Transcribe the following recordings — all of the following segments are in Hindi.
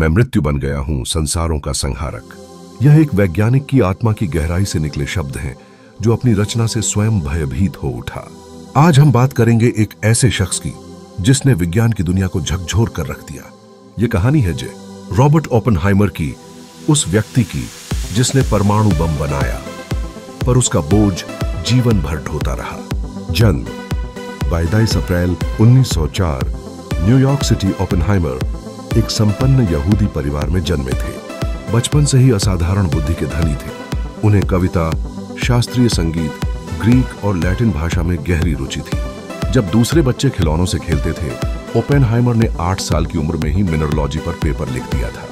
मैं मृत्यु बन गया हूं, संसारों का संहारक। यह एक वैज्ञानिक की आत्मा की गहराई से निकले शब्द हैं जो अपनी रचना से स्वयं भयभीत हो उठा। आज हम बात करेंगे एक ऐसे शख्स की जिसने विज्ञान की दुनिया को झकझोर कर रख दिया। यह कहानी है रॉबर्ट ओपेनहाइमर की, उस व्यक्ति की जिसने परमाणु बम बनाया, पर उसका बोझ जीवन भर ढोता रहा। जन्म 22 अप्रैल 1904, न्यूयॉर्क सिटी। ओपेनहाइमर एक संपन्न यहूदी परिवार में जन्मे थे। बचपन से ही असाधारण बुद्धि के धनी थे। उन्हें कविता, शास्त्रीय संगीत, ग्रीक और लैटिन भाषा में गहरी रुचि थी। जब दूसरे बच्चे खिलौनों से खेलते थे, ओपेनहाइमर ने 8 साल की उम्र में ही मिनरोलॉजी पर पेपर लिख दिया था।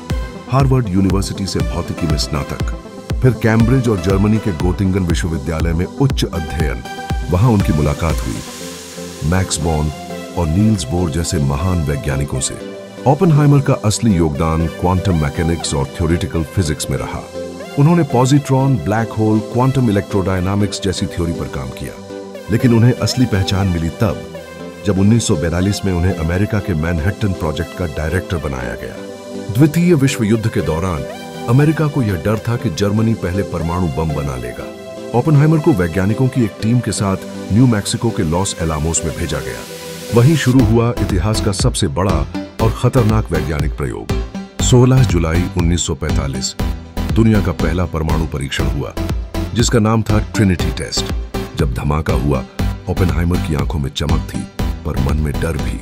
हार्वर्ड यूनिवर्सिटी से भौतिकी में स्नातक, फिर कैम्ब्रिज और जर्मनी के गोटिंगन विश्वविद्यालय में उच्च अध्ययन। वहां उनकी मुलाकात हुई मैक्स बॉर्न और नील्स बोर जैसे महान वैज्ञानिकों से। ओपेनहाइमर का असली योगदान क्वांटम मैकेनिक्स और थ्योरेटिकल फिजिक्स में रहा। उन्होंने positron, black hole, quantum electrodynamics जैसी थ्योरी पर काम किया। लेकिन उन्हें असली पहचान मिली तब जब 1942 में उन्हें अमेरिका के मैनहट्टन प्रोजेक्ट का डायरेक्टर बनाया गया। द्वितीय विश्व युद्ध के दौरान अमेरिका को यह डर था कि जर्मनी पहले परमाणु बम बना लेगा। ओपेनहाइमर को वैज्ञानिकों की एक टीम के साथ न्यू मैक्सिको के लॉस एलामोस में भेजा गया। वहीं शुरू हुआ इतिहास का सबसे बड़ा और खतरनाक वैज्ञानिक प्रयोग। 16 जुलाई 1945 दुनिया का पहला परमाणु परीक्षण हुआ, जिसका नाम था ट्रिनिटी टेस्ट। जब धमाका हुआ, ओपेनहाइमर की आंखों में चमक थी, पर मन में डर भी।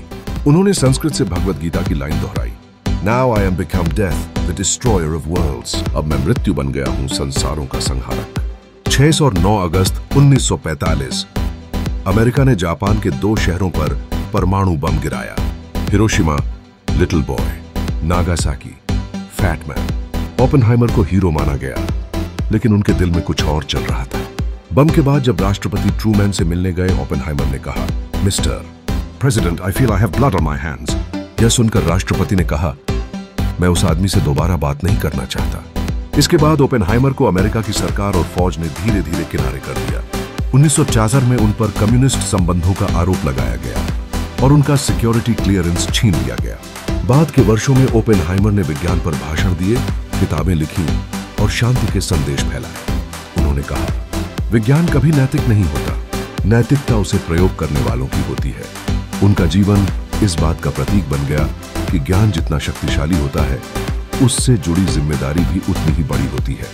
उन्होंने संस्कृत से भगवद गीता की लाइन दोहराई, Now I am become death, the destroyer of worlds. अब मैं मृत्यु बन गया हूं, संसारों का संहारक। 6 और 9 अगस्त 1945 अमेरिका ने जापान के 2 शहरों पर परमाणु बम गिराया। Hiroshima, little boy, Nagasaki, fat man. Oppenheimer को हीरो माना गया, लेकिन उनके दिल में कुछ और चल रहा था। बम के बाद जब राष्ट्रपति ट्रूमैन से मिलने गए, ओपेनहाइमर ने कहा, mister president, I feel I have blood on my hands. यह सुनकर राष्ट्रपति ने कहा, मैं उस आदमी से दोबारा बात नहीं करना चाहता। इसके बाद ओपेनहाइमर को अमेरिका की सरकार और फौज ने धीरे धीरे किनारे कर दिया। 1966 में उन पर कम्युनिस्ट संबंधों का आरोप लगाया गया और उनका सिक्योरिटी क्लियरेंस छीन लिया गया। बाद के वर्षों में ओपेनहाइमर ने विज्ञान पर भाषण दिए, किताबें लिखी और शांति के संदेश फैलाए। उन्होंने कहा, विज्ञान कभी नैतिक नहीं होता, नैतिकता उसे प्रयोग करने वालों की होती है। उनका जीवन इस बात का प्रतीक बन गया कि ज्ञान जितना शक्तिशाली होता है, उससे जुड़ी जिम्मेदारी भी उतनी ही बड़ी होती है।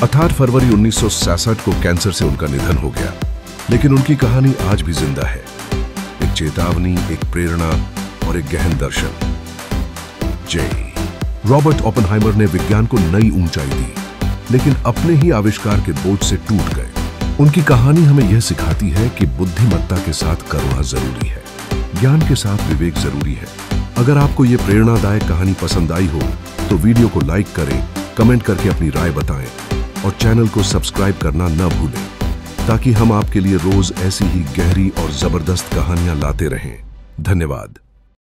18 फरवरी 1966 को कैंसर से उनका निधन हो गया, लेकिन उनकी कहानी आज भी जिंदा है। एक चेतावनी, एक प्रेरणा और एक गहन दर्शन। जय। रॉबर्ट ओपेनहाइमर ने विज्ञान को नई ऊंचाई दी, लेकिन अपने ही आविष्कार के बोझ से टूट गए। उनकी कहानी हमें यह सिखाती है कि बुद्धिमत्ता के साथ करुणा जरूरी है, ज्ञान के साथ विवेक जरूरी है। अगर आपको ये प्रेरणादायक कहानी पसंद आई हो तो वीडियो को लाइक करें, कमेंट करके अपनी राय बताएं और चैनल को सब्सक्राइब करना न भूलें, ताकि हम आपके लिए रोज ऐसी ही गहरी और जबरदस्त कहानियां लाते रहें। धन्यवाद।